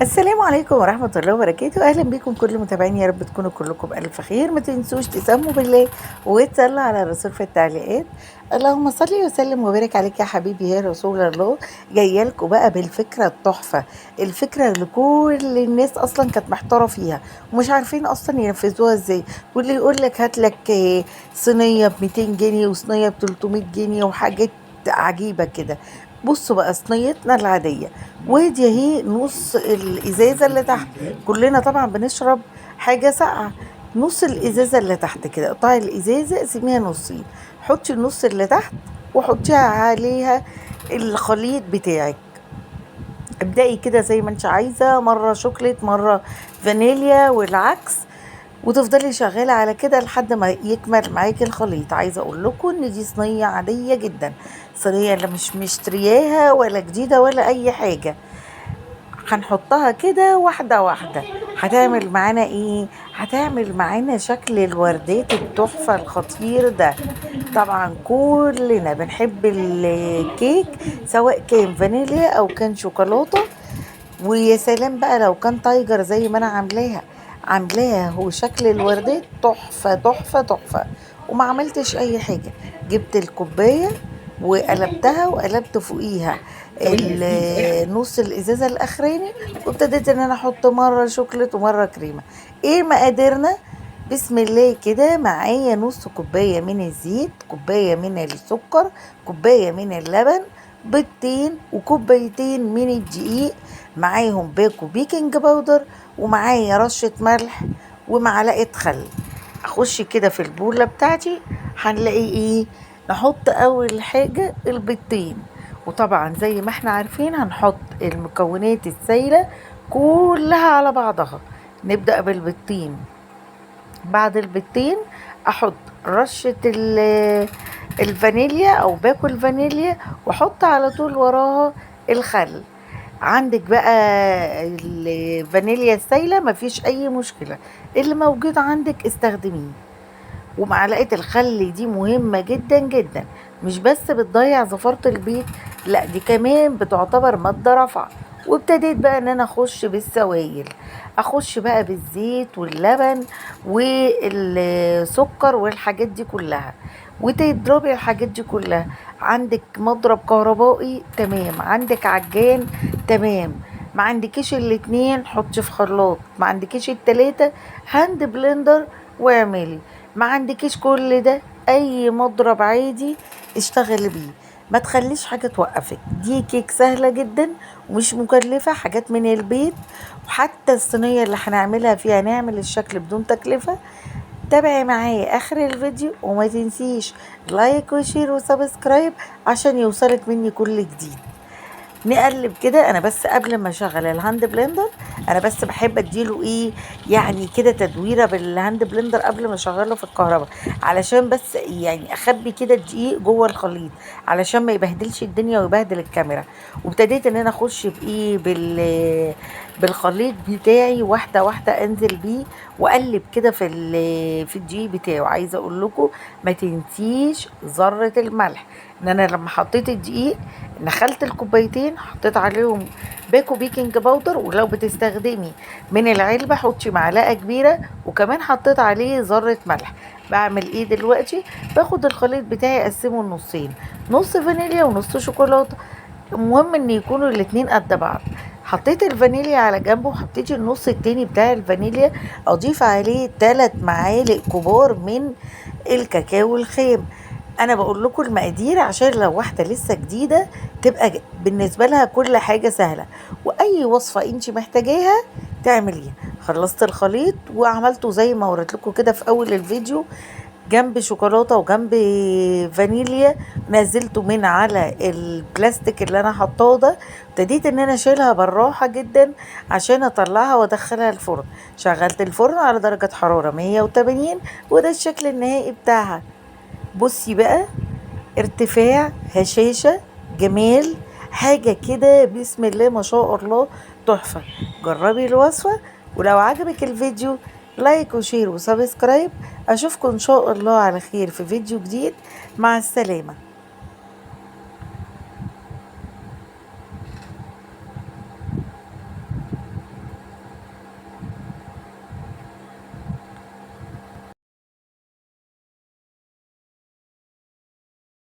السلام عليكم ورحمة الله وبركاته. أهلا بكم كل متابعين، يا رب تكونوا كلكم بألف خير. ما تنسوش تسموا بالله وتصلوا على الرسول في التعليقات. اللهم صل وسلم وبارك عليك يا حبيبي يا رسول الله. جايه لكم بقى بالفكرة التحفة، الفكرة اللي كل الناس أصلا كانت محتارة فيها ومش عارفين أصلا ينفذوها ازاي. واللي يقول لك هات لك صينية ب 200 جنيه وصينية ب 300 جنيه وحاجات عجيبة كده. بصوا بقى صينيتنا العادية، ودي اهي نص الازازه اللي تحت. كلنا طبعا بنشرب حاجه ساقعه. نص الازازه اللي تحت كده، قطعي الازازه اقسميها نصين، حطي النص اللي تحت وحطيها عليها الخليط بتاعك. ابدأي كده زي ما انت عايزه، مره شوكليت مره فانيليا والعكس، وتفضلي شغاله على كده لحد ما يكمل معاكي الخليط. عايزه اقول لكم ان دي صينيه عاديه جدا، صينيه اللي مش مشترياها ولا جديده ولا اي حاجه. هنحطها كده واحدة واحدة. هتعمل معانا ايه؟ هتعمل معانا شكل الوردات التحفة الخطير ده. طبعا كلنا بنحب الكيك، سواء كان فانيليا او كان شوكولاتة. ويا سلام بقى لو كان تايجر زي ما انا عاملاها هو شكل الوردات تحفة تحفة تحفة. وما عملتش اي حاجة، جبت الكوباية وقلبتها وقلبت فوقيها نص الازازة الاخراني، وابتديت ان انا احط مرة شوكولات ومرة كريمة. ايه مقاديرنا؟ بسم الله كده. معايا نص كوباية من الزيت، كوباية من السكر، كوباية من اللبن، بيضتين وكوبايتين من الدقيق، معاهم باكو بيكنج باودر، ومعايا رشة ملح ومعلقة خل. اخش كده في البولة بتاعتي، هنلاقي ايه؟ نحط اول حاجة البيضتين، وطبعا زي ما احنا عارفين هنحط المكونات السائلة كلها على بعضها. نبدأ بالبيضتين. بعد البيضتين احط رشة الفانيليا او باكو الفانيليا، واحط على طول وراها الخل. عندك بقى الفانيليا السايلة مفيش اي مشكلة، اللي موجود عندك استخدميه. ومعلقة الخل دي مهمة جدا جدا، مش بس بتضيع زفارة البيت، لا دي كمان بتعتبر مادة رافعة. وابتديت بقى ان انا اخش بالسوائل، اخش بقى بالزيت واللبن والسكر والحاجات دي كلها، وتضربي الحاجات دي كلها. عندك مضرب كهربائي تمام، عندك عجان تمام، ما عندكيش الاتنين حطي في خلاط، ما عندكيش التلاتة هاند بلندر واعملي، ما عندكيش كل ده اي مضرب عادي اشتغلي بيه. ما تخليش حاجة توقفك، دي كيك سهلة جدا ومش مكلفة، حاجات من البيت. وحتى الصينية اللي هنعملها فيها نعمل الشكل بدون تكلفة. تابعي معايا اخر الفيديو وما تنسيش لايك وشير وسبسكرايب عشان يوصلك مني كل جديد. نقلب كده. انا بس قبل ما اشغل الهاند بلندر انا بس بحب اديله ايه، يعني كده تدويره بالهاند بلندر قبل ما اشغله في الكهرباء، علشان بس يعني اخبي كده الدقيق جوه الخليط علشان ما يبهدلش الدنيا ويبهدل الكاميرا. وابتديت ان انا اخش بايه بالخليط بتاعي واحده واحده، انزل بيه واقلب كده في الدقيق بتاعه. عايزه اقول لكم ما تنسيش ذره الملح، ان انا لما حطيت الدقيق نخلت الكوبايتين حطيت عليهم باكو بيكنج باودر، ولو بتستخدمي من العلبة حطي معلقة كبيرة، وكمان حطيت عليه ذرة ملح. بعمل ايه دلوقتي؟ باخد الخليط بتاعي اقسمه نصين، نص فانيليا ونص شوكولاتة. المهم ان يكونوا الاتنين قد بعض. حطيت الفانيليا على جنبه، وحطيت النص التاني بتاع الفانيليا اضيف عليه 3 معالق كبار من الكاكاو الخام. انا بقول لكم المقادير عشان لو واحده لسه جديده تبقى بالنسبه لها كل حاجه سهله، واي وصفه انت محتاجاها تعمليها. خلصت الخليط وعملته زي ما وريت لكم كده في اول الفيديو، جنب شوكولاته وجنب فانيليا. نزلته من على البلاستيك اللي انا حطاه ده، ابتديت ان انا اشيلها بالراحه جدا عشان اطلعها وادخلها الفرن. شغلت الفرن على درجه حراره 180، وده الشكل النهائي بتاعها. بصي بقى، ارتفاع، هشاشة، جمال، حاجة كده بسم الله ما شاء الله، تحفة. جربي الوصفة، ولو عجبك الفيديو لايك وشير وسبسكرايب. اشوفكم ان شاء الله على خير في فيديو جديد. مع السلامة.